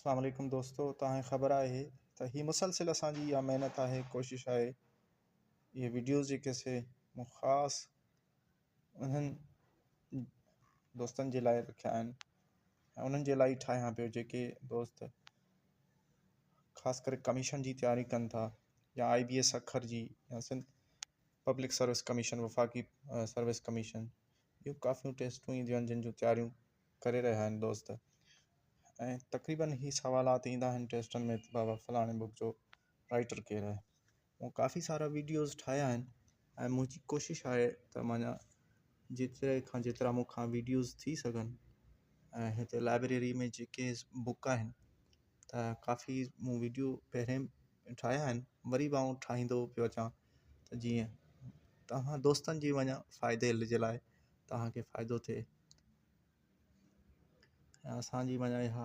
अस्सलाम वालेकुम दोस्तों, तव्हांखे ख़बर आहे त ही मुसलसिल असांजी इहा महिनत आहे, कोशिशि आहे इहे वीडियोज़ जेके से मूं ख़ासि उन्हनि दोस्तनि जे लाइ रखिया आहिनि ऐं उन्हनि जे लाइ ठाहियां पियो जेके दोस्त ख़ासि करे कमीशन जी तयारी कनि था या IBS अखर जी या सिंध पब्लिक सर्विस कमीशन, वफ़ाक़ी सर्विस कमीशन, इहो काफ़ियूं टेस्टूं ईंदियूं आहिनि जिन जूं तयारियूं करे रहिया आहिनि दोस्त। ऐं तक़रीबन ही सवालात ईंदा आहिनि टेस्टनि में, बाबा फलाणे बुक जो राइटर केरु आहे। मूं काफ़ी सारा वीडियोज़ ठाहिया आहिनि ऐं मुंहिंजी कोशिशि आहे त माना जेतिरा मूंखां वीडियोज़ थी सघनि। ऐं हिते लाइब्रेरी में जेके बुक आहिनि त काफ़ी मूं वीडियो पहिरें ठाहिया आहिनि, वरी बि आउं ठाहींदो पियो अचां त जीअं तव्हां दोस्तनि जी वञा फ़ाइदे जे लाइ तव्हांखे फ़ाइदो थिए। ऐं असांजी वञा इहा